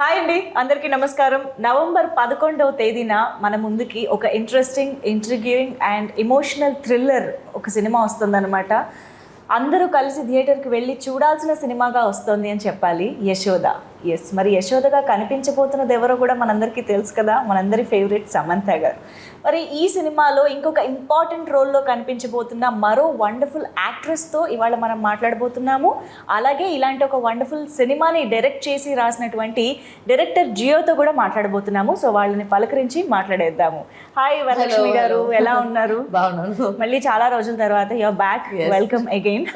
Hi అండి, అందరికీ నమస్కారం. నవంబర్ 11వ తేదీన మన ముందుకి ఒక ఇంట్రెస్టింగ్, ఇంట్రిగ్యూయింగ్ అండ్ ఎమోషనల్ థ్రిల్లర్ ఒక సినిమా వస్తుందన్నమాట. అందరూ కలిసి థియేటర్కి వెళ్ళి చూడాల్సిన సినిమాగా వస్తుంది అని చెప్పాలి, యశోద. ఎస్, మరి యశోదగా కనిపించబోతున్నది ఎవరో కూడా మనందరికీ తెలుసు కదా, మనందరి ఫేవరెట్ సమంత గారు. మరి ఈ సినిమాలో ఇంకొక ఇంపార్టెంట్ రోల్లో కనిపించబోతున్న మరో వండర్ఫుల్ యాక్ట్రెస్తో ఇవాళ మనం మాట్లాడబోతున్నాము. అలాగే ఇలాంటి ఒక వండర్ఫుల్ సినిమాని డైరెక్ట్ చేసి రాసినటువంటి డైరెక్టర్ జియోతో కూడా మాట్లాడబోతున్నాము. సో వాళ్ళని పలకరించి మాట్లాడేద్దాము. హాయ్ వరలక్ష్మి గారు, ఎలా ఉన్నారు? బాగున్నాను. మళ్ళీ చాలా రోజుల తర్వాత your back, welcome again.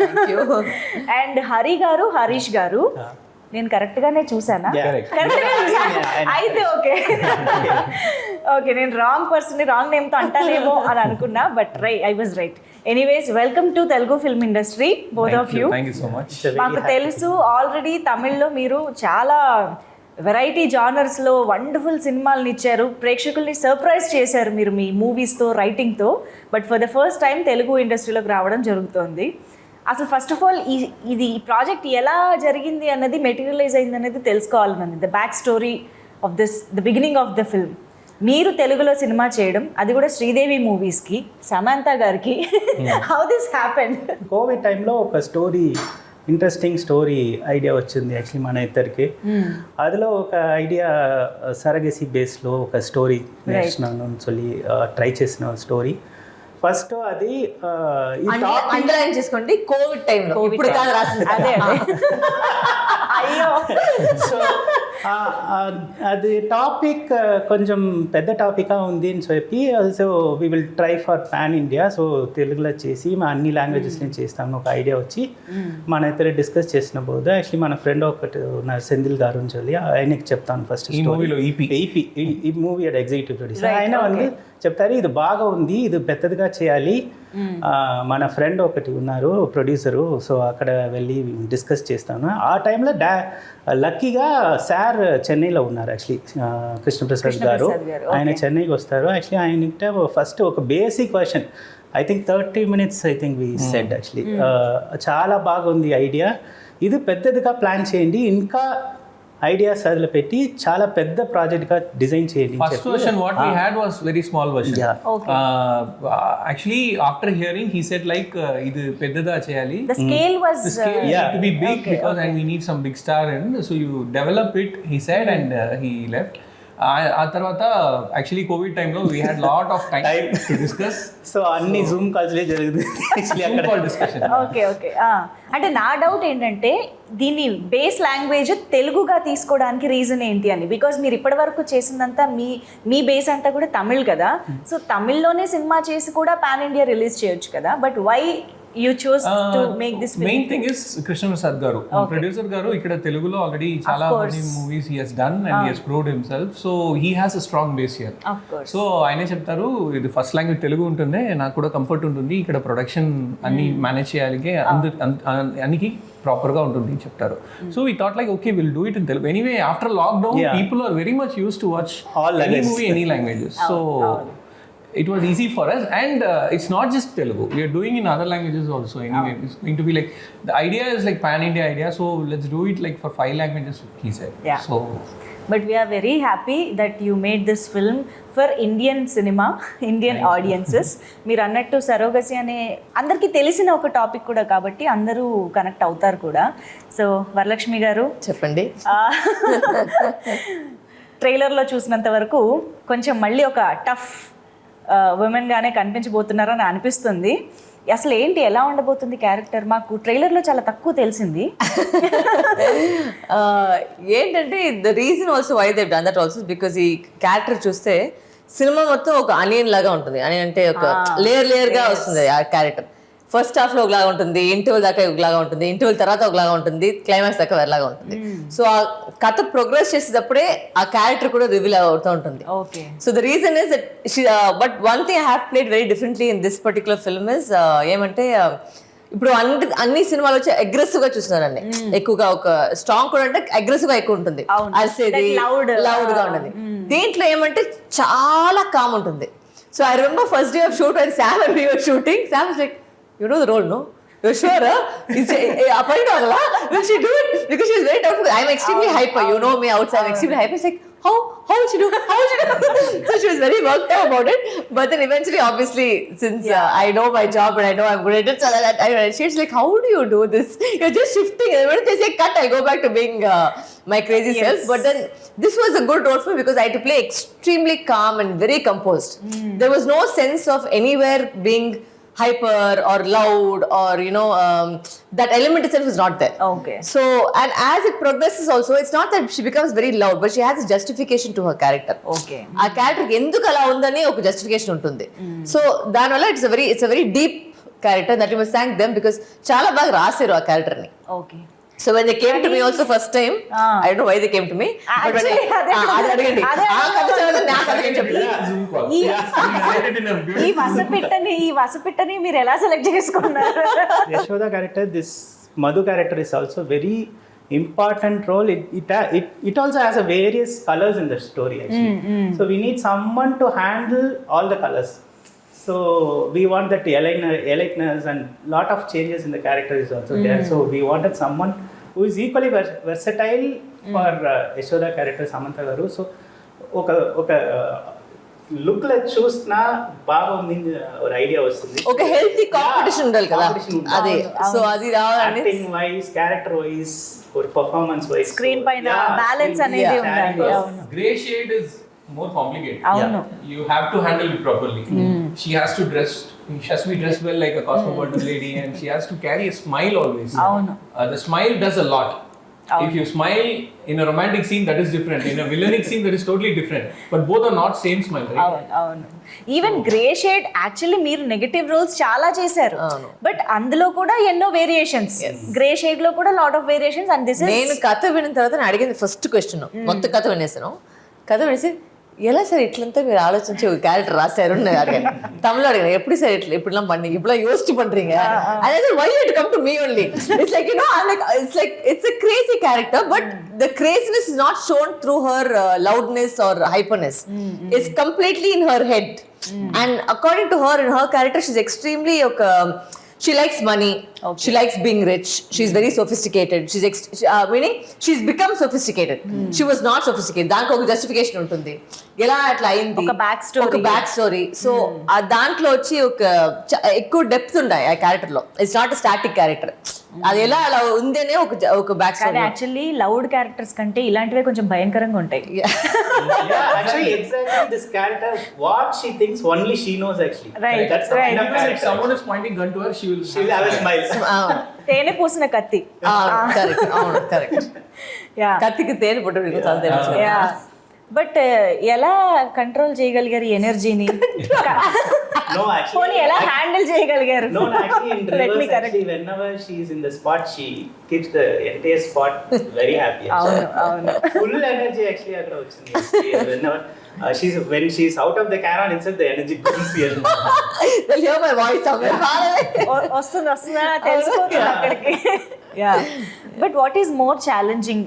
And Harish గారు, నేను కరెక్ట్గానే చూసానా? అయితే ఓకే ఓకే, నేను రాంగ్ పర్సన్ని రాంగ్ నేమ్తో అంటానేమో అని అనుకున్నా, but I was right. Anyways, welcome to Telugu film industry, both of you. మాకు తెలుసు ఆల్రెడీ తమిళ్లో మీరు చాలా వెరైటీ జానర్స్లో వండర్ఫుల్ సినిమాలను ఇచ్చారు, ప్రేక్షకుల్ని సర్ప్రైజ్ చేశారు మీరు మీ మూవీస్తో, రైటింగ్తో. But for the first time Telugu ఇండస్ట్రీలోకి రావడం జరుగుతోంది. అసలు ఫస్ట్ ఆఫ్ ఆల్ ఈ ప్రాజెక్ట్ ఎలా జరిగింది అన్నది, మెటీరియలైజ్ అయింది అనేది తెలుసుకోవాలి మనం. The back story of the beginning of the film. మీరు తెలుగులో సినిమా చేయడం, అది కూడా శ్రీదేవి మూవీస్కి, సమంత గారికి, హౌ దిస్ హ్యాపెండ్? కోవిడ్ టైంలో ఒక స్టోరీ, ఇంట్రెస్టింగ్ స్టోరీ ఐడియా వచ్చింది యాక్చువల్లీ మన ఇద్దరికి. అదిలో ఒక ఐడియా సరగసి బేస్లో ఒక స్టోరీ నేర్చుకున్నాను, ట్రై చేసిన స్టోరీ. ఫస్ట్ అది అండర్లైన్ చేసుకోండి, కోవిడ్ టైంలో, ఇప్పుడు కాదు రాసింది. అదే అయ్యో. సో అది టాపిక్ కొంచెం పెద్ద టాపిక్గా ఉంది అని చెప్పి, so we will try for pan India. So తెలుగులో చేసి మా అన్ని లాంగ్వేజెస్ని చేస్తాము ఒక ఐడియా వచ్చి మన ఇద్దరు డిస్కస్ చేసిన పోదు. యాక్చువల్లీ మన ఫ్రెండ్ ఒకటి ఉన్నారు, సెంధిల్ గారు అని చెప్పి, ఆయనకి చెప్తాను ఫస్ట్ ఈ మూవీలో ఈ మూవీ ఎగ్జిక్యూటివ్ ప్రొడ్యూసర్. ఆయన வந்து చెప్తారు, ఇది బాగా ఉంది, ఇది పెద్దదిగా చేయాలి. మన ఫ్రెండ్ ఒకటి ఉన్నారు ప్రొడ్యూసరు, సో అక్కడ వెళ్ళి డిస్కస్ చేస్తాను. ఆ టైంలో లక్కీగా సార్ చెన్నైలో ఉన్నారు యాక్చువల్లీ, కృష్ణప్రసాద్ గారు. ఆయన చెన్నైకి వస్తారు. యాక్చువల్లీ ఆయన ఫస్ట్ ఒక basic question, I think 30 minutes I think we said actually, చాలా బాగుంది ఐడియా, ఇది పెద్దదిగా ప్లాన్ చేయండి, ఇంకా ఐడియాస్ అదిలో పెట్టి చాలా పెద్ద ప్రాజెక్ట్ గా డిజైన్ చేయండి. First version what we had was very small version. Actually after hearing he said like idu peddada cheyali, the scale was to be big because and we need some big star in, so you develop it, he said, and he left. ఆ తర్వాత actually Covid టైంలో we had lot of time to discuss. So అన్ని Zoom కాల్స్లే జరుగుతుంది discussion. Okay okay. అంటే నా doubt ఏంటంటే, దీన్ని base language తెలుగుగా తీసుకోవడానికి రీజన్ ఏంటి అని. బికాజ్ మీరు ఇప్పటి వరకు చేసిందంతా మీ బేస్ అంతా కూడా తమిళ్ కదా, సో తమిళ్లోనే సినిమా చేసి కూడా పాన్ ఇండియా రిలీజ్ చేయొచ్చు కదా, but why you chose to make this film? Main thing is Krishna Prasad garu, producer garu, ikkada Telugulo already chala many movies he has done and he has proved himself, so he has a strong base here. Of course. So ayane cheptaru, idi first language Telugu untunde, naaku kuda comfort untundi, ikkada production anni manage cheyalige, aniki proper ga untundi cheptaru. So we thought like okay, we'll do it in Telugu. Anyway, after lockdown people are very much used to watch any movie, any languages, so it was easy for us. And it's not just Telugu, we are doing in other languages also. Anyway, it's going to be like, the idea is like pan India idea, so let's do it like for 5 languages, he said. So but we are very happy that you made this film for Indian cinema, Indian audiences. మీరు అన్నట్టు surrogacy అనే అందరికీ తెలిసిన ఒక topic కూడా కాబట్టి అందరూ connect అవుతారు కూడా. సో వరలక్ష్మి గారు చెప్పండి. ట్రైలర్లో చూసినంత వరకు కొంచెం మళ్ళీ ఒక టఫ్ ఉమెన్ గానే కనిపించబోతున్నారని అనిపిస్తుంది. అసలు ఏంటి, ఎలా ఉండబోతుంది క్యారెక్టర్? మాకు ట్రైలర్లో చాలా తక్కువ తెలిసింది. ఏంటంటే the reason also why they done that also because ఈ క్యారెక్టర్ చూస్తే సినిమా మొత్తం ఒక అనియన్ లాగా ఉంటుంది. అనియన్ అంటే ఒక లేయర్ గా వస్తుంది ఆ క్యారెక్టర్. ఫస్ట్ హాఫ్లో ఒకలాగా ఉంటుంది, ఇంటర్వెల్ దాకా ఒకలాగా ఉంటుంది, ఇంటర్వెల్ తర్వాత ఒకలాగా ఉంటుంది, క్లైమాక్స్ దాకా వేరేలాగా ఉంటుంది. సో ఆ కథ ప్రోగ్రెస్ చేసేటప్పుడే ఆ క్యారెక్టర్ కూడా రివీల్ అవుతూ ఉంటుంది. So the reason is that but one thing I have played very differently in this particular film is ఏమంటే, ఇప్పుడు అన్ని సినిమాలు వచ్చి అగ్రెసివ్ గా చూస్తున్నారండి, ఎక్కువగా ఒక స్ట్రాంగ్ కూడా అంటే అగ్రెసివ్ గా ఎక్కువ ఉంటుంది, అరిసేది లౌడ్ గా ఉంటుంది. దీంట్లో ఏమంటే చాలా కామ్ ఉంటుంది. So I remember first day of shoot and Sam and we were shooting, Sam was like, you know the role, no? You're sure? Will she do it? Because she's very tough. I'm extremely hyper. You know me outside. I'm extremely hyper. It's like, how will she do? So she was very worked out about it. But then eventually, obviously, since I know my job and I know I'm good at it, so that she's like, how do you do this? You're just shifting. And when they say cut, I'll go back to being my crazy self. But then this was a good role for me because I had to play extremely calm and very composed. There was no sense of anywhere being hyper or loud or that element itself is not there. Okay. So, and as it progresses also, it's not that she becomes very loud, but she has a justification to her character. Okay. ఆ character ఎందుకు అలా ఉందని ఒక justification ఉంటుంది. So దానివల్ల it's a very deep character that you must thank them because చాలా బాగా రాశారు ఆ క్యారెక్టర్ ని. Okay. So when they came to me also first time, I don't know why they came to me. But when ఈ వసపిట్టని మీరు ఎలా select చేసుకున్నారు? Yashoda character, this Madhu character is also very important role. It also has a various colors in the story actually. So we need someone to handle all the colors. So we want that alertness and lot of changes in the character is also there. So we wanted someone who is equally versatile for Yashoda character Samantha garu. So oka look la chusna baga undi or idea vastundi. Okay, healthy competition undali kada adi. So adi ravalani acting wise, character wise or performance wise, screen paina balance anedi undali. Gray shade is more complicated. Yeah. You have to handle it properly. She has to be dressed well like a cosmopolitan lady, and she has to carry a smile always. The smile does a lot. If you smile in a romantic scene, that is different. In a villainic scene, that is totally different. But both are not same smile, right? Even grey shade actually మీరు negative roles చాలా చేశారు, but అందులో కూడా ఎన్నో variations, grey shade లో కూడా lot of variations. And this నేను కథ విన్న తర్వాత నేను అడిగింది ఫస్ట్ క్వశ్చన్, మొత్తం కథ వినేసాను. కథ వినేసి ఎలా సార్ ఇట్లంతా మీరు ఆలోచించి ఒక క్యారెక్టర్ రాశారు అడిగాను. తమిళ అడిగాను, ఎప్పుడు సార్ ఇట్లా இப்படிலாம் பண்ணீங்க, இப்படிலாம் யோசிச்சு பண்றீங்க. அதாவது why you come to me only? It's like it's a crazy character, but the craziness is not shown through her loudness or hyperness. It's completely in her head. And according to her, in her character, she's extremely she likes money. She likes being rich. She's very sophisticated. Meaning she's become sophisticated. She was not sophisticated. దానికి ఒక justification ఉంటుంది, ఎలా అట్లా అయింది, ఒక back story. So ఆ దాంట్లో వచ్చి ఎక్కువ డెప్త్ ఉంటాయి ఆ క్యారెక్టర్ లో. It's not static character. అది ఎలా అలా ఉందనే ఒక back story. Actually loud characters కంటే ఇలాంటివే కొంచెం భయంకరంగా ఉంటాయి. Actually exactly this character, what she thinks only she knows actually. Right. That's the kind of character. If someone is pointing gun to her, she will have a smile. తేనె పూసిన కత్తి. Correct. కత్తికి తేనె పుట్టు. బట్ ఎలా control చేయగలిగారు ఎనర్జీని? No, actually. ఎలా హ్యాండిల్ చేయగలిగారు? No, actually in reverse, actually whenever she is in the spot, she keeps the entire spot very happy. అవును. Full energy actually అక్కడ వచ్చింది. Whenever when she's out of the camera and inside, the energy comes here. They'll hear my voice somewhere. వస్తుందా తెలిసిపోతుంది అక్కడికి. But what is more challenging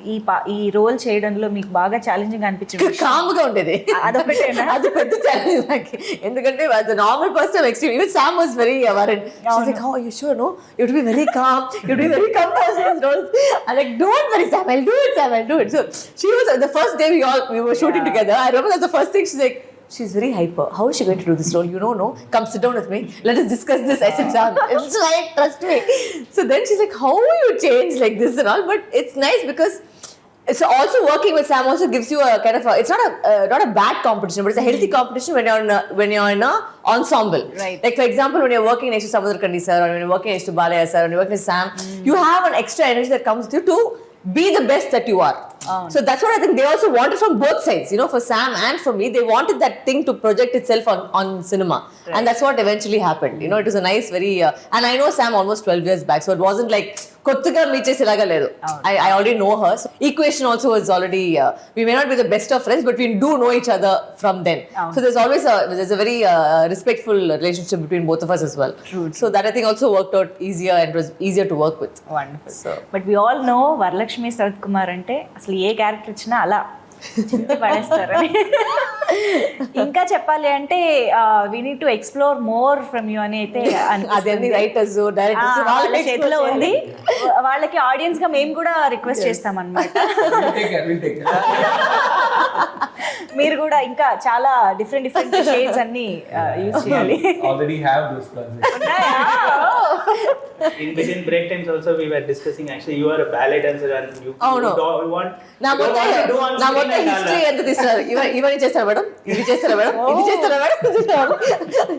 ఈ role చేయడంలో మీకు బాగా ఛాలెంజింగ్ అనిపించింది? కామ్గా ఉండేది, అదొకటేనా? అది పెద్ద ఛాలెంజ్ నాకు. ఎందుకంటే as a normal person extreme, even Sam was very worried. She's like, oh, you sure? No, you have to be very calm. You have to be very composed in roles. I'm like, don't worry, Sam, I'll do it. So she was the first day we were shooting together. I remember that's the first thing she's like, she's very hyper. How is she going to do this role? You don't know. Come sit down with me. Let us discuss this. I said, Sam, it's right. Trust me. So then she's like, how you change like this and all? But it's nice because it's also working with Sam also gives you a kind of it's not a bad competition, but it's a healthy competition when you're in a ensemble. Right. Like for example, when you're working next to Samudrakandi sir, or when you're working next to Balaya sir, or when you're working with Sam, you have an extra energy that comes with you to be the best that you are. So that's what I think they also wanted from both sides. For Sam and for me, they wanted that thing to project itself on cinema. Right. And that's what eventually happened. It was a nice, very... and I know Sam almost 12 years back, so it wasn't like... కొత్తగా meet చేసేలాగా లేదు. I already know her. So Equation also is already... we may not be the best of friends, but we do know each other from then. So there's always a very respectful relationship between both of us as well. True. So that I think also worked out easier and it was easier to work with. Wonderful. But we all know Varalaxmi Sarathkumar అంటే అసలు ఏ character ఇచ్చినా అలా చింపి పడేస్తారని. ఇంకా చెప్పాలి అంటే we need to explore more from you అని అయితే అదే రైటర్స్ డైరెక్టర్స్ వాళ్ళ చేతిలో ఉంది. వాళ్ళకి ఆడియన్స్ గా మేము కూడా రిక్వెస్ట్ చేస్తాం అన్నమాట. మీరు కూడా ఇంకా చాలా డిఫరెంట్ షేడ్స్ అన్ని యూజ్ చేయాలి. Already have those plans. In between break times also we were discussing, actually you are a ballet dancer and you don't want నా మొత్తం హిస్టరీ ఎంత తీస్తారు, ఇవన్నీ చేస్తారా మేడం, ఇది చేస్తారా మేడం, ఇది చేస్తారా మేడం,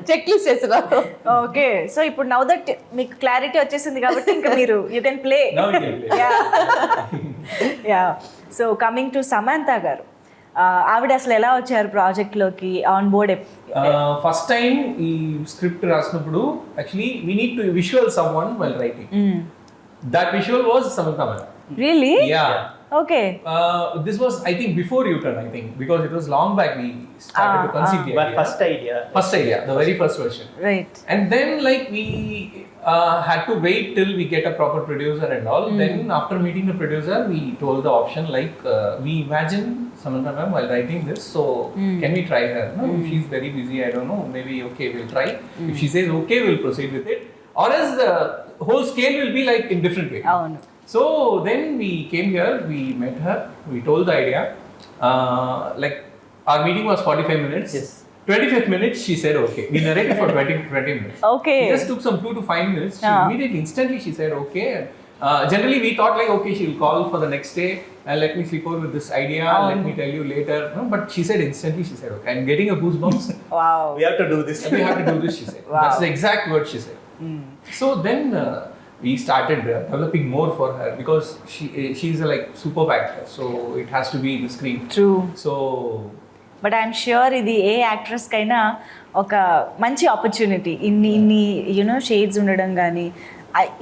చెక్ లిస్ట్ చేస్తున్నారు. ఓకే, సో ఇప్పుడు నౌ దట్ మీకు క్లారిటీ వచ్చేసింది కాబట్టి ఇంకా మీరు you can play. Yeah, so coming to Samantha గారు, ఆవిడ అసలు ఎలా వచ్చారు ప్రాజెక్ట్ లోకి ఆన్ బోర్డ్? ఫస్ట్ టైం ఈ స్క్రిప్ట్ రాసినప్పుడు actually we need to visual someone while writing. That visual was Samantha madam. Really? Yeah. Okay. This was, I think, before U-turn, I think, because it was long back we started to conceive the idea. First idea, the very first version. Right. And then like we had to wait till we get a proper producer and all. Then after meeting the producer, we told the option like we imagine Samantha ma'am while writing this, so can we try her? No, she's very busy, I don't know, maybe okay, we'll try. If she says okay, we'll proceed with it. Or else the whole scale will be like in different way. So then we came here, we met her, we told the idea. Like our meeting was 45 minutes. Yes. 25th minute she said okay. We narrated for 20 minutes. Okay. It just took some 2 to 5 minutes. She immediately, instantly she said okay. Generally we thought like okay, she'll call for the next day and let me sleep over with this idea, let me tell you later. No, but she said instantly, she said okay. I'm getting a goosebumps. Wow. We have to do this. We have to do this, she said. Wow. That's the exact word she said. So then we started developing more for her because she's a like superb actor, so it has to be the screen. True. So but I'm sure ఇది ఏ actress కైనా ఒక మంచి opportunity. ఇన్ని you know shades ఉండడం కానీ,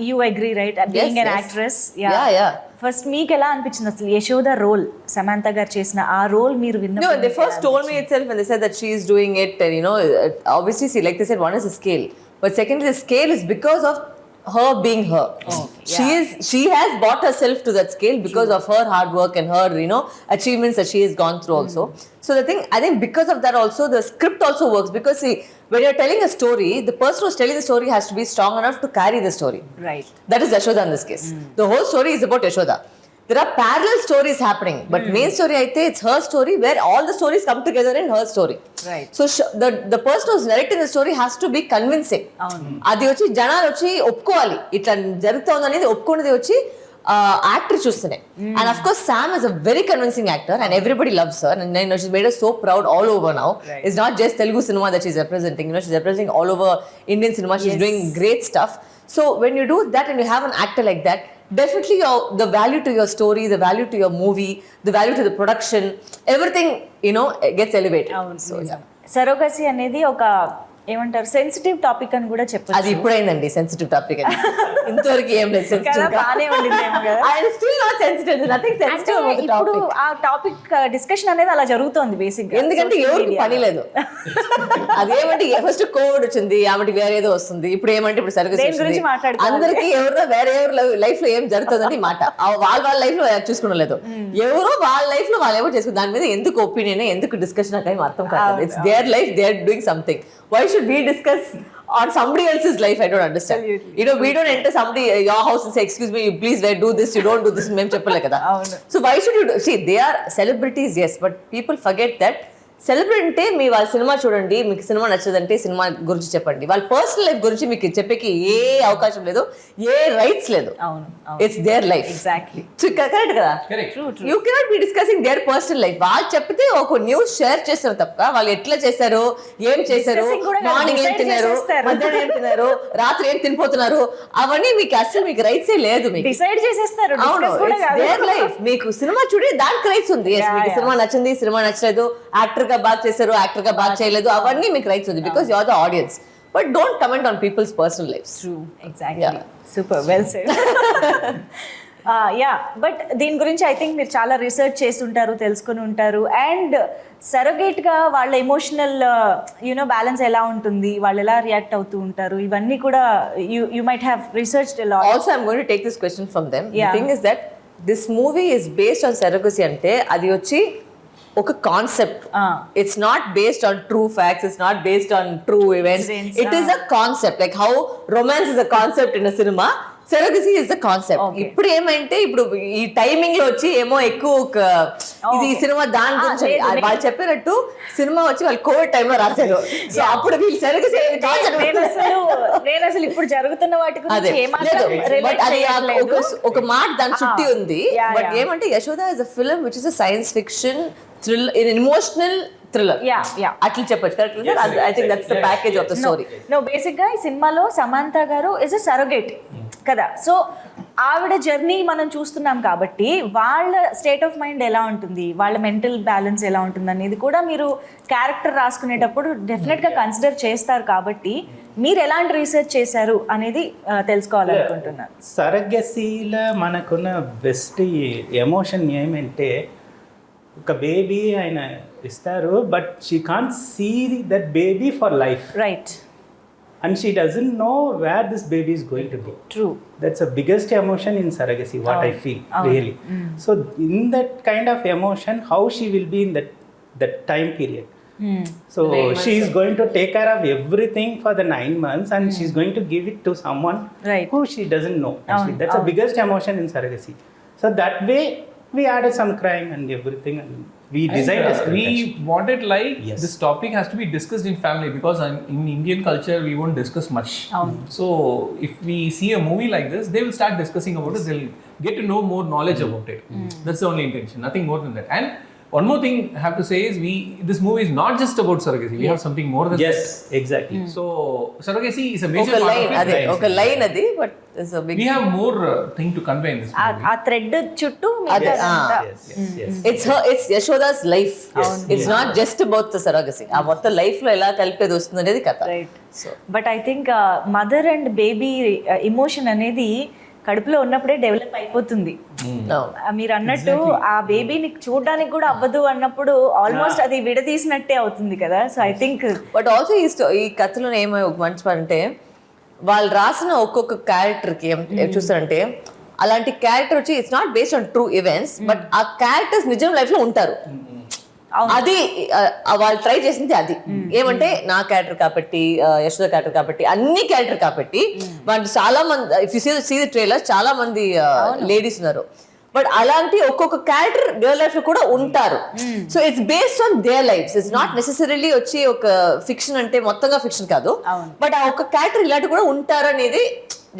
you agree right? Being an actress, first మీకు ఎలా అనిపించింది అసలు యశోద రోల్ సమంత గారు చేసిన ఆ రోల్ మీరు విన్న? No, they first told me itself when they said that she is doing it, and you know, obviously see, like they said, one is a scale, but secondly the scale is because of her being her. She has brought herself to that scale because of her hard work and her, you know, achievements that she has gone through also. So the thing, I think because of that also the script also works, because see, when you're telling a story, the person who's telling the story has to be strong enough to carry the story. Right. That is Yashoda in this case. The whole story is about Yashoda. There are parallel stories happening, but main story aithe it's her story where all the stories come together in her story. Right. So the person who's narrating the story has to be convincing. అది వచ్చి జనాలు వచ్చి ఒప్పుకోవాలి, ఇట్లా జరుగుతుంది అనేది ఒప్పుకునేది వచ్చి actor చూస్తేనే. And of course Sam is a very convincing actor and everybody loves her, and you know she's made us so proud all over now. Right. It's not just Telugu cinema that she's representing, you know, she's representing all over Indian cinema. She's doing great stuff. So when you do that and you have an actor like that, definitely the value to your story, the value to your movie, the value to the production, everything, you know, gets elevated. So yeah. Surrogacy అనేది ఒక ఏమంటారు sensitive topic అని కూడా చెప్పచ్చు. అది ఇప్పుడైందండి sensitive topic అని. ఇంతవరకు ఏం లేదు సెన్సిటివ్. బానే ఉండిందేమో కదా. I still not sensitive. There's nothing sensitive about the topic. ఇప్పుడు ఆ టాపిక్ డిస్కషన్ అనేది అలా జరుగుతోంది బేసిక్ గా. ఎందుకంటే ఎవరికి పని లేదు. అదేమంటే ఫస్ట్ కోవిడ్ వచ్చింది, ఆమెకి వేరే ఏదో వస్తుంది, ఇప్పుడు ఏమంటే ఇప్పుడు సర్గసీ గురించి అందరికి ఎవరో వేరే ఎవరు లైఫ్ లో ఏం జరుగుతుందని మాట వాళ్ళ లైఫ్ లో చూసుకోలేదు. ఎవరో వాళ్ళ లైఫ్ లో వాళ్ళు ఎవరు చేసుకుని దాని మీద ఎందుకు ఒపీనియన్, ఎందుకు డిస్కషన్ నాకు ఏం అర్థం కాదు. It's their life, they are doing something. Why should we discuss on somebody else's life? I don't understand. Absolutely. You know, we don't enter somebody your house and say, excuse me, you please do this, you don't do this, mem cheppale kada. So why should you see, they are celebrities, yes, but people forget that celebrity అంటే మీ వాళ్ళ cinema చూడండి, మీకు cinema నచ్చదంటే cinema గురించి చెప్పండి, వాళ్ళ personal life గురించి మీకు చెప్పేకి ఏ అవకాశం లేదు, ఏ రైట్స్ లేదు. It's their life. Exactly. Correct కదా? You cannot be discussing their personal life. వాళ్ళు చెప్తే ఒక న్యూస్ షేర్ చేస్తారు తప్ప వాళ్ళు ఎట్లా చేశారు, ఏం చేశారు, మార్నింగ్ ఏం తిన్నారు, మధ్యాహ్నం ఏం తిన్నారు, రాత్రి ఏం తినిపోతున్నారు, అవన్నీ మీకు అసలు మీకు రైట్స్ ఏ లేదు. మీకు డిసైడ్ చేసేస్తారు. Their life. మీకు సినిమా చూడే దానికి రైట్స్ ఉంది. మీకు సినిమా నచ్చింది, సినిమా నచ్చలేదు, యాక్టర్ గా బాగా చేశారు, యాక్టర్ గా బాగా చేయలేదు, అవన్నీ మీకు రైట్స్ ఉంది because you are the audience. But don't comment on people's personal lives. True, exactly. Super, well said. Ya, but దీని గురించి ఐ థింక్ మీరు చాలా రీసెర్చ్ చేసి ఉంటారు, తెలుసుకుని ఉంటారు. అండ్ సరగేట్ గా వాళ్ళ ఎమోషనల్ యూనో బ్యాలెన్స్ ఎలా ఉంటుంది, వాళ్ళు ఎలా రియాక్ట్ అవుతూ ఉంటారు, ఇవన్నీ కూడా you might have researched a lot. Also I'm going to take this question from them. The thing is that this movie is based on surrogacy. అంటే అది వచ్చి ఒక concept. It's not based on true facts, it's not based on true events. It is a concept, like how romance is a concept in a cinema, surrogacy is the concept. ఇప్పుడు ఏమంటే ఇప్పుడు ఈ timing లో వచ్చి ఏమో ఎక్కువ ఇది ఈ సినిమా దాని గురించి వాళ్ళు చెప్పినట్టు సినిమా వచ్చి వాళ్ళు కోవిడ్ టైమ్ లో రాశారు. సో అప్పుడు వీళ్ళు సరగసీ నేను అసలు ఇప్పుడు జరుగుతున్న వాటి ఒక మాట దాని చుట్టి ఉంది. బట్ ఏమంటే Yashoda is a film which is a science fiction thriller, emotional thriller అట్లా చెప్పొచ్చు. Correct? I think that's the package of the story. No, basic గా ఈ సినిమాలో సమంత గారు ఇస్ అ సరోగేట్ కదా. సో ఆవిడ జర్నీ మనం చూస్తున్నాం కాబట్టి వాళ్ళ స్టేట్ ఆఫ్ మైండ్ ఎలా ఉంటుంది, వాళ్ళ మెంటల్ బ్యాలెన్స్ ఎలా ఉంటుంది అనేది కూడా మీరు క్యారెక్టర్ రాసుకునేటప్పుడు డెఫినెట్గా కన్సిడర్ చేస్తారు. కాబట్టి మీరు ఎలాంటి రీసెర్చ్ చేశారు అనేది తెలుసుకోవాలనుకుంటున్నాను. సరగసీలో మనకున్న బెస్ట్ ఎమోషన్ ఏమంటే, ఒక బేబీ ఆయన ఇస్తారు, but she can't see that baby for life. Right. And she doesn't know where this baby is going to be. True. That's the biggest emotion in surrogacy, what I feel, really. So in that kind of emotion, how she will be in that time period. So she is going to take care of everything for the 9 months, and she's going to give it to someone who she doesn't know. Actually, that's the biggest emotion in surrogacy. So that way, we added some crime and everything, and we designed a script. We wanted this topic has to be discussed in family, because in Indian culture we won't discuss much. So if we see a movie like this, they will start discussing about it. They'll get to know more knowledge about it. That's the only intention, nothing more than that. And one more thing I have to say is this movie is not just about surrogacy. We have something more than that. Yes, exactly. So surrogacy is a major part of it. ఒక line అది, but we have more thing to convey in this movie. ఆ thread చుట్టూ it's Yashoda's life. It's not just about the surrogacy. ఆ మొత్తం life లో ఎలా కలిపేది వస్తుంది అనేది కథ. Right. But I think mother and baby emotion అనేది కడుపులో ఉన్నప్పుడే డెవలప్ అయిపోతుంది. మీరు అన్నట్టు ఆ బేబీని చూడడానికి కూడా అవ్వదు అన్నప్పుడు ఆల్మోస్ట్ అది విడదీసినట్టే అవుతుంది కదా. So I think but also ఈ కథలో ఏమో ఒక మంచి పని అంటే, వాళ్ళు రాసిన ఒక్కొక్క క్యారెక్టర్కి ఏం చూస్తారంటే, అలాంటి క్యారెక్టర్ వచ్చి it's not based on true events, but ఆ క్యారెక్టర్స్ నిజం లైఫ్ లో ఉంటారు. అది వాళ్ళు ట్రై చేసింది అది. ఏమంటే నా క్యారెక్టర్ కాబట్టి, యశోద క్యారెక్టర్ కాబట్టి, అన్ని క్యారెక్టర్ కాబట్టి వాళ్ళు చాలా మంది, if you see the trailer, చాలా మంది లేడీస్ ఉన్నారు. బట్ అలాంటి ఒక్కొక్క క్యారెక్టర్ రియల్ లైఫ్ లో కూడా ఉంటారు. So it's based on their lifes. It's not necessarily వచ్చి ఒక ఫిక్షన్ అంటే మొత్తంగా ఫిక్షన్ కాదు, బట్ ఆ ఒక్క క్యారెక్టర్ ఇలాంటి కూడా ఉంటారు అనేది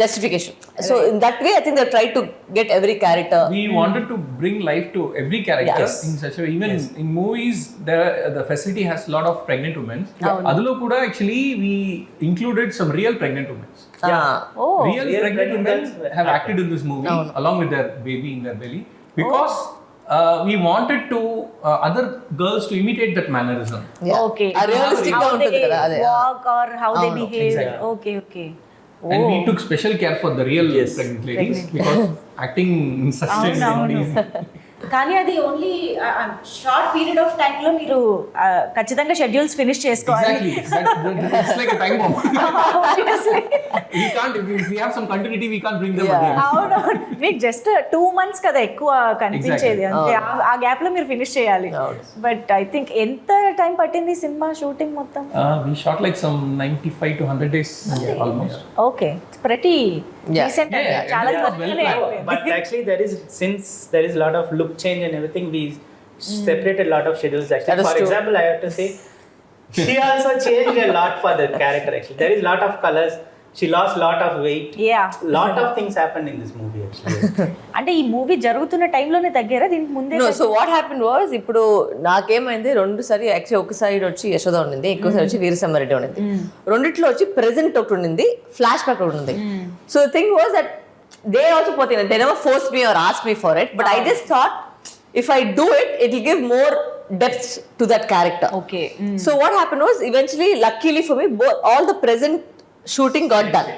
justification. So in that way I think they try to get every character. We wanted to bring life to every character in such a way. Even in movies the facility has a lot of pregnant women. Adulo kuda actually we included some real pregnant women. Real pregnant women have acted in this movie along with their baby in their belly, because we wanted to other girls to imitate that mannerism. Okay. A realistic how they walk or how they behave. Exactly. Okay. And we took special care for the real pregnant ladies, because acting in such a easy. కానీ అది only short period of time లో మీరు ఖచ్చితంగా schedules finish చేసుకోవాలి. It's like a time bomb. We can't, if we have some continuity we can't bring them again. అవును, మీకు just 2 months కదా ఎక్కువ కనిపించేది, అంతే. ఆ గ్యాప్ లో మీరు ఫినిష్ చేయాలి. బట్ ఐ థింక్ ఎంత టైం పట్టింది సినిమా షూటింగ్ మొత్తం? We shot like some 95 to 100 days almost. Okay, it's pretty decent. చాలా త్వరగానే. But actually since there is a lot of look change and everything, we separated a lot of schedules actually. For example, I have to say she also changed a lot for the character actually. There is a lot of colors. She lost lot of weight. Lot of things happened in this movie actually. అంటే ఈ movie జరుగుతున్న టైంలోనే తగ్గారా దీనికి ముందే? No, so what happened was, ఇప్పుడు నాకేమైంది, 2 సారి actually ఒకసారి వచ్చి యశోద ఉండింది, ఎక్కువసారి వచ్చి వీరసమ్మరెడ్డి ఉండింది. రెండిట్లో వచ్చి ప్రెజెంట్ ఒకటి ఉండింది, ఫ్లాష్ బ్యాక్ ఒకటి ఉంది. So the thing was that they also pothina, they never forced me or asked me for it, but I just thought if I do it will give more depth to that character. Okay. So what happened was, eventually luckily for me, all the present shooting got done,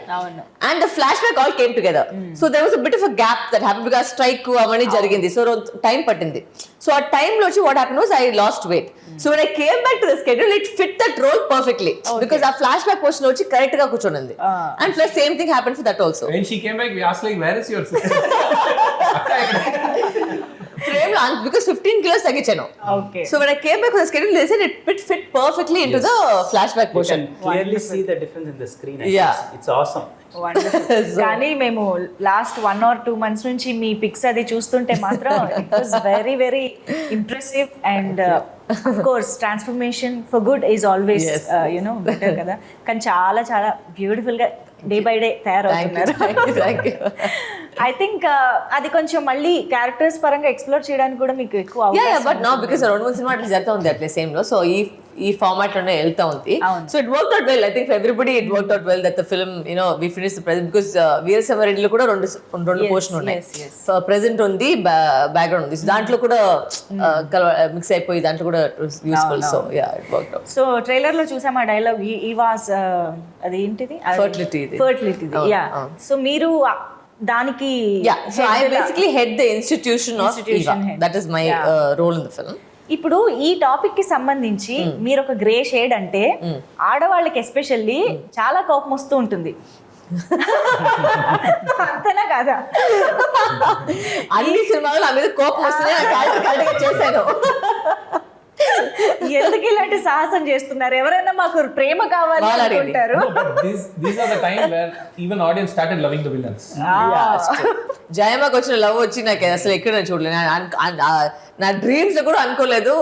and the flashback all came together. So there was a bit of a gap that happened because strike avani jarigindi, so time pattindi. So at time lo what happened was I lost weight. So when I came back to the schedule, it fit that role perfectly, because our flashback portion lo correct ga kuchonindi, and plus same thing happened for that also. When she came back, we asked like, where is your sister? Frame because 15 kilos తగ్గించాను. Okay. So when I came back with the schedule, they said it fit perfectly into the flashback You portion. can clearly see the difference in the screen. Yeah. It's awesome. కానీ మేము last 1 or 2 months నుంచి మీ pics అది చూస్తుంటే మాత్రం it was very very impressive and of course transformation for good is always you know better కదా. కానీ చాలా చాలా బ్యూటిఫుల్ గా డే బై డే తయారవుతున్నారు. ఐ థింక్ అది కొంచెం మళ్ళీ క్యారెక్టర్స్ పరంగా ఎక్స్ప్లోర్ చేయడానికి కూడా మీకు ఎక్కువ బట్ నో బికాస్ 2-3 సినిమా అట్లా జరుగుతూ ఉంది అట్లే సేమ్ లో. సో ఈ ఫార్మాట్ లోనే వెళ్తా ఉంది. So it work out well. I think for everybody it work out well that the film we finish the present because వీరసమరెడ్డిలో కూడా రెండు పోర్షన్ ఉన్నాయి. ప్రెజెంట్ ఉంది, బ్యాక్గ్రౌండ్ ఉంది. దాంట్లో కూడా మిక్స్ అయిపోయి దాంట్లో కూడా useful. So yeah it work out. So trailer లో చూసాం ఆ డైలాగ్ ఈ వాస్ అది ఏంటిది ఫర్టిలిటీ. యా సో మీరు దానికి so I basically head the institution of Eva. That is my role in the film. ఇప్పుడు ఈ టాపిక్ కి సంబంధించి మీరు ఒక గ్రే షేడ్ అంటే ఆడవాళ్ళకి ఎస్పెషల్లీ చాలా కోపం వస్తూ ఉంటుంది. అంతేనా కాదా? అన్ని సినిమాలు నా మీద కోపం వస్తుంది. చేశాను. ఎందుకు ఇలాంటి సాహసం చేస్తున్నారు? ఎవరైనా మాకు ప్రేమ కావాలి అనుకుంటారు. These are the time where even audience started loving the villains. జయమాకి వచ్చిన లవ్ వచ్చి నాకు అసలు ఎక్కడ చూడలేదు. నా డ్రీమ్స్ లో కూడా అనుకోలేదు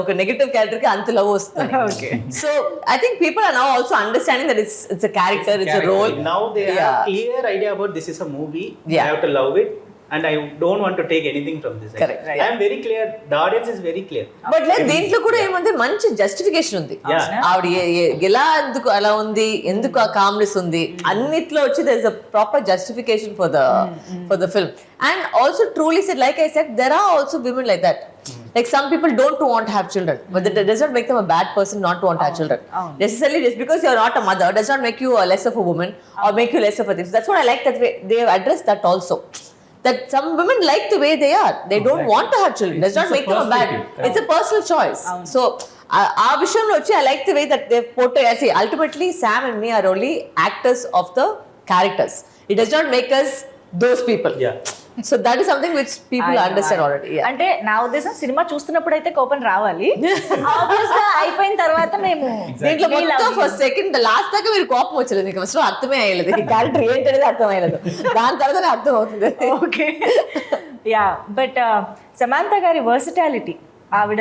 ఒక నెగటివ్ క్యారెక్టర్ కి అంత లవ్ వస్తుంది. So I think people are now also understanding that it's a character, it's a role. Now they have clear idea about this is a movie. I have to love it. And I don't want to take anything from this. Correct. I am very clear. The audience is very clear. But like దీంట్లో కూడా ఏమంటే మంచి justification ఉంది. ఆవిడ ఎలా ఎందుకు అలా ఉంది, ఎందుకు ఆ కామ్నెస్ ఉంది, అన్నిట్లో వచ్చి there is a proper justification for the film. And also truly said, like I said, there are also women like that. Like some people don't want to have children, but that does not make them a bad person not to want to have children. Necessarily just because you are not a mother does not make you less of a woman or make you less of a thing. So that's what I like that way they have addressed that also. That some women like the way they are. They don't want to have children. Does not make them a bad. It's a personal choice. So, our vision I like the way that they've portrayed. I say ultimately Sam and me are only actors of the characters. It does not make us those people. Yeah. So that is something which people understand already. Yeah. అంటే నా ఉద్దేశం cinema చూస్తున్నప్పుడు అయితే కోపం రావాలి. Obvious గా అయిపోయిన తర్వాత మేము దీంట్లో మొత్తం ఫస్ట్ సెకండ్ లాస్ట్ దాకా మీరు కోపం వచ్చలేదు. మీకు అసలు అర్థమే అయ్యలేదు. ఈ క్యారెక్టర్ ఏంటనేది అర్థం అయ్యలేదు. దాని తర్వాతనే అర్థం అవుతుంది. ఓకే యా బట్ సమాంత గారి వర్సిటాలిటీ, ఆవిడ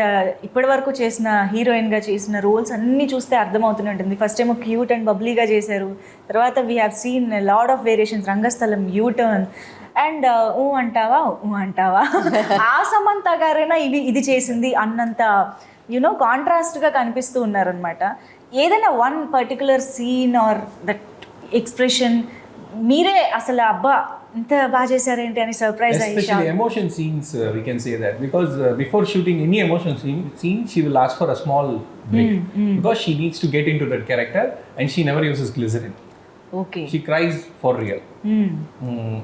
ఇప్పటి వరకు చేసిన హీరోయిన్ గా చేసిన రోల్స్ అన్ని చూస్తే అర్థమవుతూనే ఉంటుంది. ఫస్ట్ ఏమో క్యూట్ అండ్ బబ్లీగా చేశారు. తర్వాత we have seen lot of variations, Rangasthalam, U turn and అంటావా ఆ సమంత గారైనా ఇది చేసింది అన్నంత యునో కాంట్రాస్ట్గా కనిపిస్తూ ఉన్నారనమాట. ఏదైనా one particular scene or that expression మీరే అసలు అబ్బా ఇంత బాగా చేశారేంటి అని సర్ప్రైజ్ అయ్యి. Especially emotion scenes, we can say that because before shooting any emotion scene, she will ask for a small break because she needs to get into that character and she never uses glycerin. Okay. She cries for real.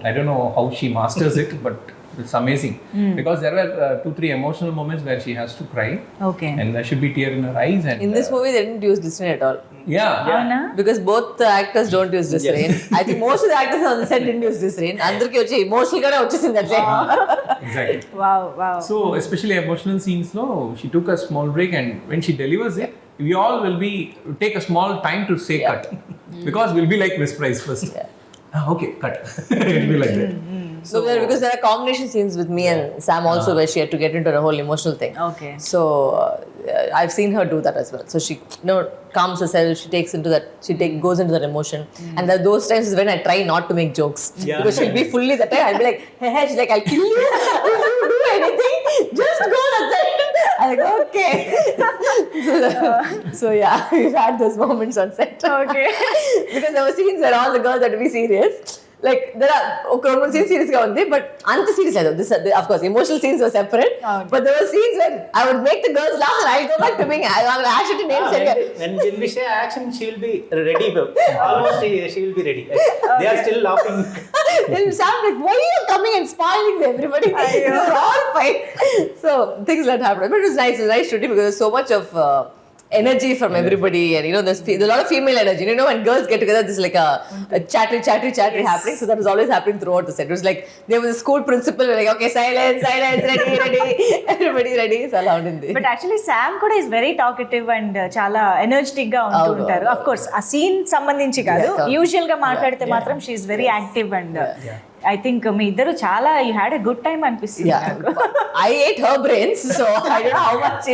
I don't know how she masters it, but it's amazing because there were 2-3 emotional moments where she has to cry. Okay. And there should be tear in her eyes. And in this movie they didn't use glycerin at all. Yeah. Because both the actors don't use glycerin. Yes. I think most of the actors on the set didn't use glycerin. Andarki vachi emotional gaane vachesindi atle. Exactly. Wow. So especially emotional scenes lo she took a small break and when she delivers it we all will take a small time to say cut because we'll be like Miss Price first. Okay, cut. It'll be like that. So because there are combination scenes with me and Sam also where she had to get into the whole emotional thing. Okay. So I've seen her do that as well. So she calms herself, she goes into that emotion. And there are those times when I try not to make jokes. Because she'll be fully that time. I'll be like, hey, she's like, I'll kill you if you do anything. Just go that side. I'm like, okay. So yeah, we've had those moments on set. Okay. Because there were scenes where all the girls had to be serious. Like there are one scene serious ga undi, but anta serious ado. This of course emotional scenes were separate. But there were scenes where I would make the girls laugh and I'll go back to being actually names. When we say action, she will be ready. Almost she will be ready. They are still laughing. Then Sam like, why are you coming and spoiling everybody? It's all fine. So things that happened, but it was nice. It was nice shooting because there was so much of energy from everybody, and there's a lot of female energy. When girls get together, there's like a chattery happening. So that was always happening throughout the set. It was like there was a school principal like, okay, silence, ready, everybody ready. So allowed in there. But actually Sam kuda is very talkative and చాలా energetic గా ఉంటుంటారు. Of course ఆ scene సంబంధించి కాదు, usual గా మాట్లాడితే మాత్రం she is very active and I think మీ ఇద్దరు చాలా you had a good time అనిపిస్తుంది నాకు. I ate her brains, so I don't know how much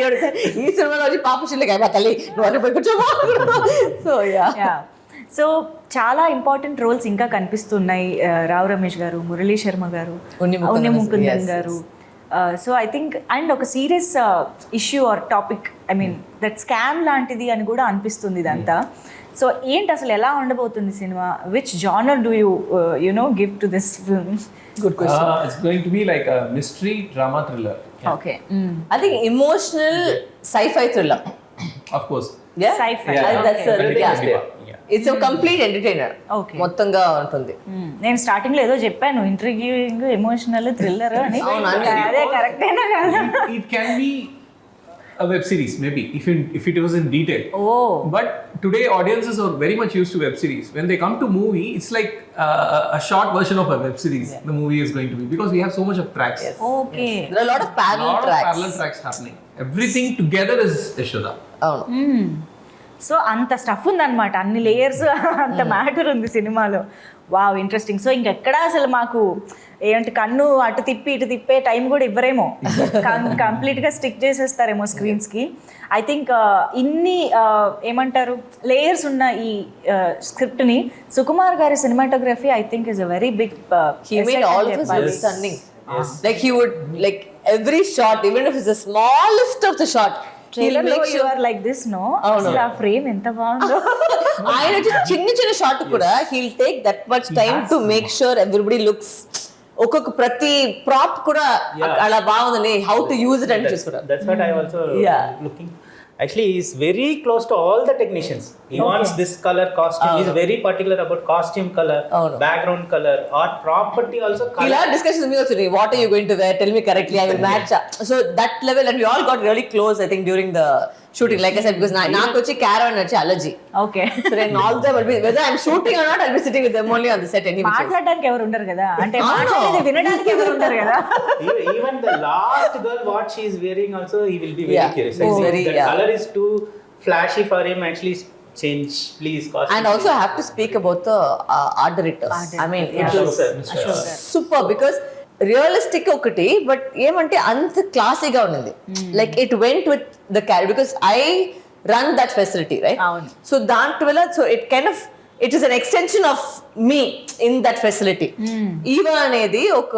ఈ సినిమాలో వచ్చి పాపశీలకి అయిపో తల్లి నువ్వు పోయి కూర్చోమా. సో సో చాలా ఇంపార్టెంట్ రోల్స్ ఇంకా కనిపిస్తున్నాయి. రావు రమేష్ గారు, మురళీ శర్మ గారు, ఉన్ని ముకుందన్ గారు. సో ఐ థింక్ అండ్ ఒక serious issue our topic, I mean that scam లాంటిది అని కూడా అనిపిస్తుంది ఇదంతా. సో ఏంటి అసలు ఎలా ఉండబోతుంది cinema? Which genre do you give to this film? Good question. It's going to be like a mystery drama thriller. Okay. I think emotional sci-fi thriller. Of course. Yeah. Sci-fi. That's Yeah. It's a complete entertainer. Okay. మొత్తంగా ఉంటుంది. నేను starting లో ఏదో చెప్పాను, ఇంట్రిగ్యూయింగ్, emotional, thriller అని. అదే కరెక్టేనా కాదా? It can be a web series maybe if it was in detail. But today audiences are very much used to web series. When they come to movie, it's like a short version of a web series. The movie is going to be, because we have so much of tracks. Okay. There are a lot of parallel tracks happening. Everything together is Yashoda. So అంత stuff ఉందన్నమాట, అన్ని layers, అంత matter ఉంది సినిమాలో. Wow, interesting. So ఇంకెక్కడ అసలు మాకు ఏంటి కన్ను అటు తిప్పి ఇటు తిప్పే టైం కూడా ఇవ్వరేమో, కంప్లీట్గా స్టిక్ చేసేస్తారేమో స్క్రీన్స్కి. ఐ థింక్ ఇన్ని ఏమంటారు లేయర్స్ ఉన్న ఈ స్క్రిప్ట్ని సుకుమార్ గారి cinematography I think is a very big. He made all of us look stunning. Like he would, like every shot, even if it's the smallest of the shot, trailer లో you are like this no. అసలు ఆ frame ఎంత బాగుందో. ఆయన చిన్న shot కూడా he'll take that much time to make sure everybody looks, ఒక్కొక్క ప్రతి ప్రాప్ కూడా అలా బాగుందని how to use it అని చూసుకుంటా. That's what I also looking. Actually, he is very close to all the technicians. He wants this color costume. He is very particular about costume color, background color, art property also color. ఇలా discussions me also, what are you going to wear, tell me correctly, I will match. So that level, and we all got really close I think during the shooting, like I said, because నాకు వచ్చి caravan వచ్చి allergy. Okay. So then all the time, whether I'm shooting or not, I'll be sitting with them only on the set anyway. మాట్లాడడానికి ఎవరు ఉండరు కదా, అంటే మాట్లాడేది వినడానికి ఎవరు ఉండరు కదా. Even the last girl what she is wearing also he will be very curious. The color is too flashy for him, actually change please costume. And also I have to speak about the art directors. I mean it was super, because realistic ఒకటి, but ఏమంటే అంత క్లాసీగా ఉన్నది. Like it went with the character, because I run that facility right. So దాంట్లో so it kind of it is an extension of me in that facility. ఈవా అనేది ఒక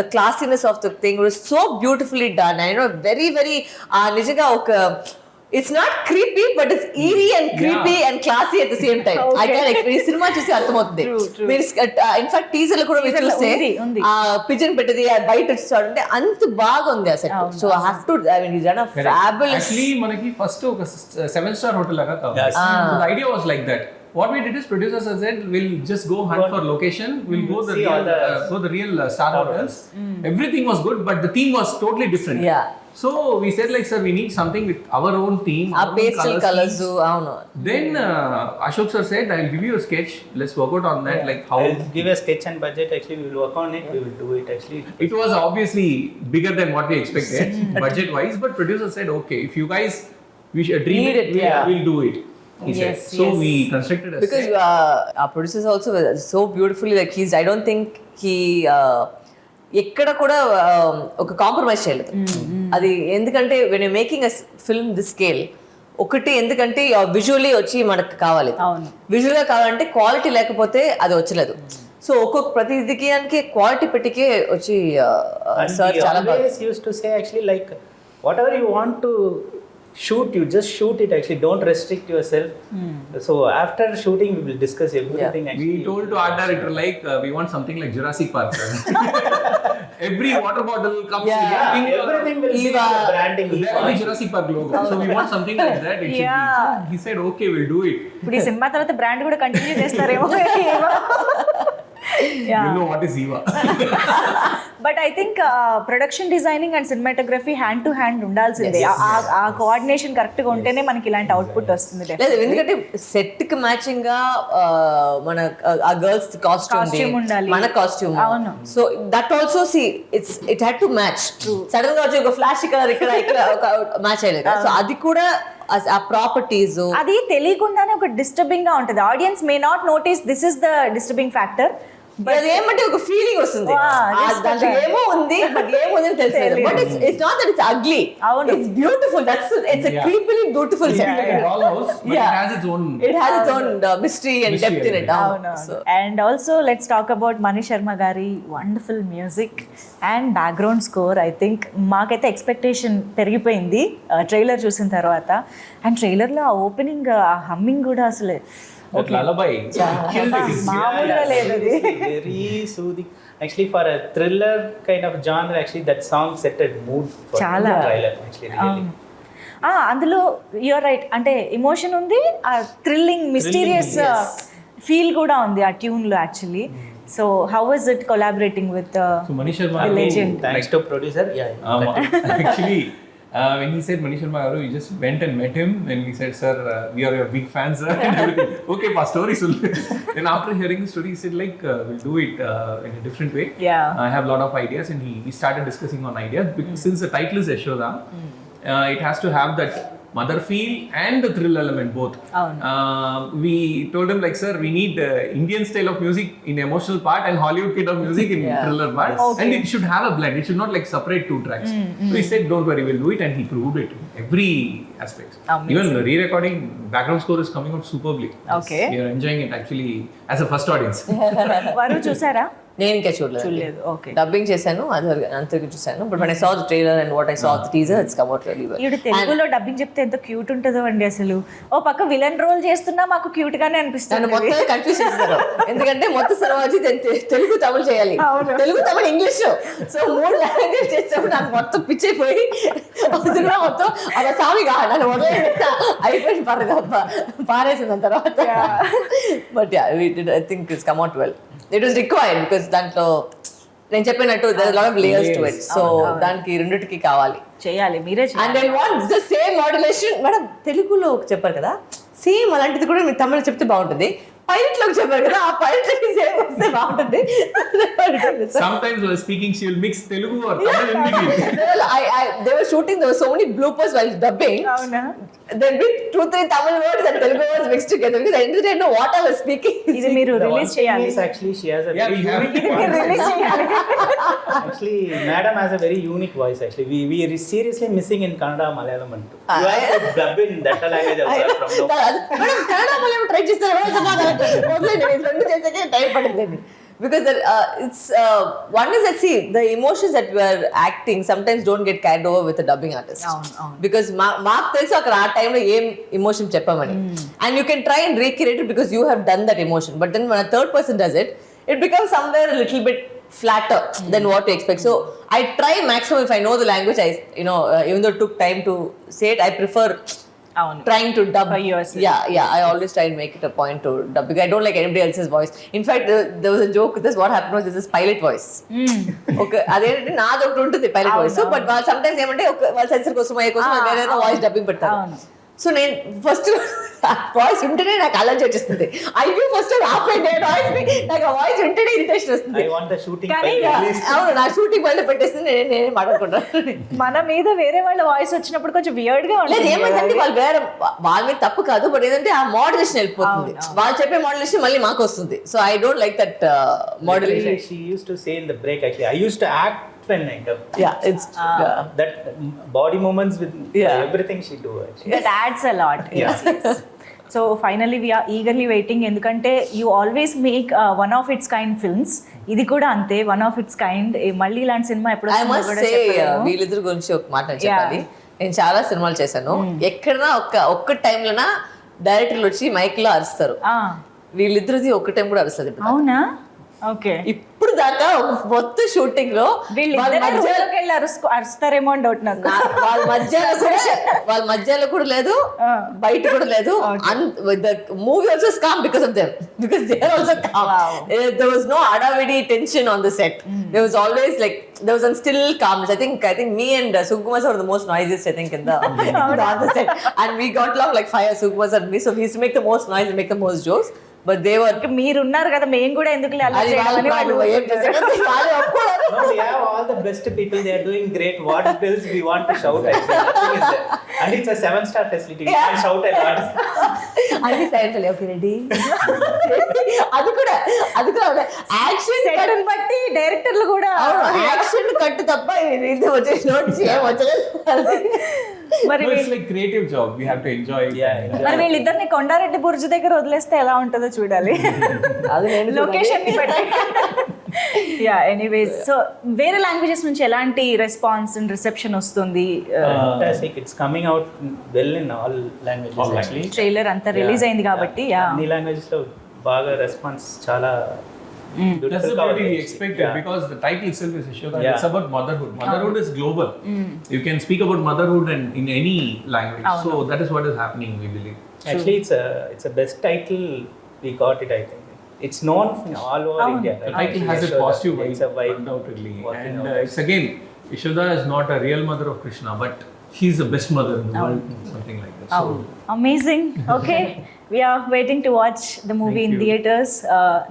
the classiness of the thing was so beautifully done. I know very very నిజంగా ఒక it's not creepy but it's eerie and creepy and classy at the same time. I can ఈ cinema చూసి అర్థమవుతుంది. మీరు in fact teaser లో కూడా మీరు చూస్తే ఆ పిజన్ పెట్టేది బయట చూడండి అంత బాగుంది ఆ set. So I have to, I mean it's a fabulous. Actually మనకి ఫస్ట్ ఒక 7-star hotel లాగా కావాలి. The idea was like that. What we did is producers said we'll just go hunt for location, we'll go the real star hotels. Everything was good but the theme was totally different. So we said like, sir, we need something with our own theme, our pastel colors. Avunu. Then Ashok sir said, I'll give you a sketch, let's work out on that. Like how I'll give a sketch and budget, actually we will work on it, we will do it. Actually it was obviously bigger than what we expected budget wise, but producers said okay, if you guys we should dream it, we'll do it. He said. So we constructed a because our producers also were so beautifully, like I don't think he ఎక్కడ కూడా ఒక compromise చేయలేదు. అది ఎందుకంటే when you making a film this scale, ఒకటి ఎందుకంటే visually వచ్చి మనకు కావాలి, విజువల్గా కావాలంటే క్వాలిటీ లేకపోతే అది వచ్చలేదు. సో ఒక్కొక్క ప్రతిదికి క్వాలిటీ పెట్టికే వచ్చి సార్ చాలా బాగా used to say actually like whatever you want to shoot, you just shoot it, actually don't restrict yourself. So after shooting we will discuss everything. Actually we told to art director like we want something like Jurassic Park. Every water bottle comes with everything will be branding, there will be Jurassic Park logo. So we want something like that. It should be. So he said okay, we'll do it. ఇప్పుడు ఈ cinema తర్వాత brand కూడా continue చేస్తారేమో. You know what is Eva. But I think production designing and cinematography hand to hand ఉండాల్సిందే. ఆ coordination correct గా ఉంటేనే మనకి ఇలాంటి అవుట్పుట్ వస్తుంది. లేదు, ఎందుకంటే సెట్ కి మ్యాచింగ్ గా మన ఆ గర్ల్స్ కాస్ట్యూమ్ ఉండాలి, మన కాస్ట్యూమ్. అవును. So that also see it had to match. Sudden గా వచ్చి ఒక ఫ్లాష్ కలర్ ఇక్కడ ఒక మ్యాచ్ అయ్యలేదు. సో అది కూడా ఆ ప్రాపర్టీస్ అది తెలియకుండానే ఒక డిస్టర్బింగ్ గా ఉంటుంది. Audience may not notice this is the disturbing factor. అదేమంటే ఒక ఫీలింగ్ వస్తుంది, దాంట్లో ఏమో ఉంది బట్ ఏముంది అని తెలియదు. But it's not that it's ugly. It's beautiful. It's a creepily beautiful set. Like a dollhouse, but it has its own mystery and depth in it. And also let's talk about Mani Sharma gari wonderful music and background score. I think మాకైతే expectation పెరిగిపోయింది trailer చూసిన తర్వాత. And ట్రైలర్లో ఆ opening ఆ humming కూడా అసలు lullaby. మామూలుగా లేదు. Very soothing. Actually, for a thriller kind of genre, actually that song set a mood for చాలా the trailer. Actually, really. అందులో యూఆర్ రైట్, అంటే ఎమోషన్ ఉంది, ఆ థ్రిల్లింగ్ మిస్టీరియస్ ఫీల్ కూడా ఉంది ఆ ట్యూన్ లో actually. So how was it collaborating with Mani Sharma legend? Thanks to producer. Actually, when he said Mani Sharma garu, we just went and met him and we said, sir, we are your big fans, sir, and everything. Okay, pa story sul. Then after hearing the story, he said like we'll do it in a different way. Yeah. I have a lot of ideas, and we started discussing on ideas because since the title is Yashoda, it has to have that mother feel and the thrill element both. We told him like, sir, we need Indian style of music in emotional part and Hollywood kind of music in thriller part. Okay. And it should have a blend. It should not like separate two tracks. So he said, don't worry, we'll do it, and he proved it in every aspect. Amazing. Even the re-recording background score is coming out superbly. Okay. We are enjoying it actually as a first audience. వారు చూసారా? నేను ఇంకా చూడలేదు. Okay. Dubbing చేశాను, అది అంతకు చూశాను. But when I saw the trailer and what I saw the teaser, it's come out really well. ఈడు తెలుగులో డబ్బింగ్ చెప్తే ఎంత క్యూట్ ఉంటుందో అండి అసలు. ఓ పక్క విలన్ రోల్ చేస్తున్నా మాకు క్యూట్ గానే నన్ను అనిపిస్తుంది. మొత్తం కన్ఫ్యూజ్ చేస్తారు, ఎందుకంటే మొత్తం సినిమా వచ్చి తెలుగు తమిళ చేయాలి, తెలుగు తమిళ ఇంగ్లీష్. సో 3 లాంగ్వేజ్ చేసేటప్పుడు నాకు మొత్తం పిచ్చైపోయి సినిమా మొత్తం అలా సామిగా నన్ను వదిలేస్తా అయిపోయింది, పారేసిన తర్వాత. But I think it's come out well. It was required because దాంట్లో నేను చెప్పినట్టు there lot of layers to it. So దానికి రెండిటికి కావాలి, చేయాలి, మీరే and I want the same modulation. Madam తెలుగులో చెప్పారు కదా, సేమ్ అలాంటిది కూడా మీరు తమిళ చెప్తే బాగుంటుంది. పైలట్ లోకి చెప్పారు కదా, ఆ పైలట్ సేమ్ వస్తే బాగుంటుంది. Sometimes while speaking, she will mix Telugu or Tamil in between. They were shooting, there were so many bloopers while dubbing. అవునా? There'll be 2-3 Tamil words and Telugu words mixed together because I didn't know what I was speaking. ఇది మీరు release చేయాలి. Actually, she has a Yeah, very we have. unique మీరు voice. Release చేయాలి. Actually, madam has a very unique voice. Actually, we are seriously missing in Kannada, Malayalam, and you have to dub in that language also from now. Madam Kannada Malayalam try చేస్తారు, రెండు చేసాకే time పడిందండి. Because it's one is that, see, the emotions that we are acting sometimes don't get carried over with a dubbing artist. Because మాకు తెలుసు అక్కడ ఆ టైంలో ఏం emotion చెప్పమని, and you can try and recreate it because you have done that emotion. But then when a third person does it, it becomes somewhere a little bit flatter than what you expect. So I try maximum if I know the language. Even though it took time to say it, I prefer trying to dub. I always try and make it a point to dub because I don't like anybody else's voice. In fact, there was a joke with this. What happened was, this is pilot voice. Okay, అదేంటంటే నాది ఒకటి ఉంటుంది pilot voice. So but sometimes ఏమంటే వాళ్ళ sensor కోసం వేరే voice dubbing పెడతారు. So నేను ఫస్ట్ వాయిస్ వింటేనే నాకు అలర్జీ వచ్చేస్తుంది. అయ్యో ఫస్ట్ ఆపండి వాయిస్, నాకు ఆ వాయిస్ వింటేనే ఇరిటేషన్ వస్తుంది. అవును, నా షూటింగ్ పైన పెట్టేస్తుంది, నేనే మాట్లాడుకుంటాను. మన మీద వేరే వాళ్ళ వాయిస్ వచ్చినప్పుడు కొంచెం వియర్డ్ గా లేదు, ఏమైందంటే వాళ్ళు వేరే వాళ్ళ మీద తప్పు కాదు, బట్ ఏంటంటే ఆ మోడ్యులేషన్ వెళ్ళిపోతుంది. వాళ్ళు చెప్పే మోడ్యులేషన్ మళ్ళీ మాకు వస్తుంది. So I don't like that modulation. She used to say in the break, actually, I used to act when I dub. It's that body movements with everything she do, actually. that adds a lot. Yes. So finally we are eagerly waiting, ఎందుకంటే you always make one of its kind films. ఇది కూడా అంతే, one of its kind. మళ్ళీ ఇలాంటి cinema ఎప్పుడు I must say, వీళ్ళిద్దరి గురించి ఒక మాట చెప్పాలి. నేను చాలా సినిమాలు చేశాను, ఎక్కడన్నా ఒక్క టైంలోనా డైరెక్టర్లు వచ్చి మైక్ లో అరుస్తారు. వీళ్ళిద్దరిది ఒక్క టైం కూడా అరుస్తుంది. అవునా? ఓకే. ఇప్పుడు దాకా ఒక మొత్తం షూటింగ్ లో వీళ్ళిద్దరికి వెళ్ళి అరుస్తారేమో అని డౌట్ నాకు. వాళ్ళ మధ్యలో కూడా లేదు, బయట కూడా లేదు. The movie also calm because of them, because they are also calm. There was no అడావిడి tension on the set. There was always like there was a still calmness. I think me and Sukumar were the most noisiest, I think, in the on the set, and we got along like fire. Sukumar and me, so we used to make the most noise and make the most jokes. But they were, మీరు ఉన్నారు కదా, మేము కూడా ఎందుకు No, we have all the best people. They are doing great. What else we want to shout? Nothing is there. And it's a 7-star facility. We can shout a lot. అది side okay ready. అది కూడా action set బట్టి డైరెక్టర్లు కూడా action కట్టు తప్ప ఇది వచ్చేసి నోట్స్ ఏం వచ్చలేదు. మరి No, it's like creative job. We have to enjoy it. మరి వీళ్ళిద్దరిని కొండారెడ్డి బుర్జు దగ్గర వదిలేస్తే ఎలా ఉంటుందో చూడాలి. అది నేను లొకేషన్ ని బట్టి. యా, ఎనీవేస్, సో వేరే లాంగ్వేజెస్ నుంచి ఎలాంటి రెస్పాన్స్ అండ్ రిసెప్షన్ వస్తుంది? Fantastic. It's coming out well in all languages actually. Trailer అంతా రిలీజ్ అయింది కాబట్టి యా, అన్ని లాంగ్వేజెస్ లో బాగా రెస్పాన్స్ చాలా That's the way we expected, because the title itself is Yashoda. It's about motherhood. Motherhood is global. You can speak about motherhood in any language. So that is what is happening, we believe. Actually, it's a best title. We got it, I think. It's known all over India. The title has a positive vibe, It's a vibe. undoubtedly. And it's again, Yashoda is not a real mother of Krishna, but she's the best mother in the world, something like that. So amazing. Okay, we are waiting to watch the movie in theaters.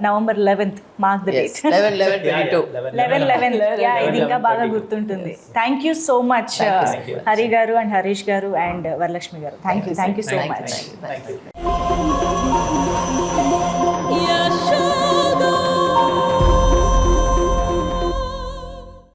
November 11th, mark the date. 11/11/22. 11/11. Yeah, ఇది ఇంకా బాగా గుర్తుంటుంది. Thank you so much, Hari garu and Harish garu and Varalaxmi garu. Thank you so much. Thank you.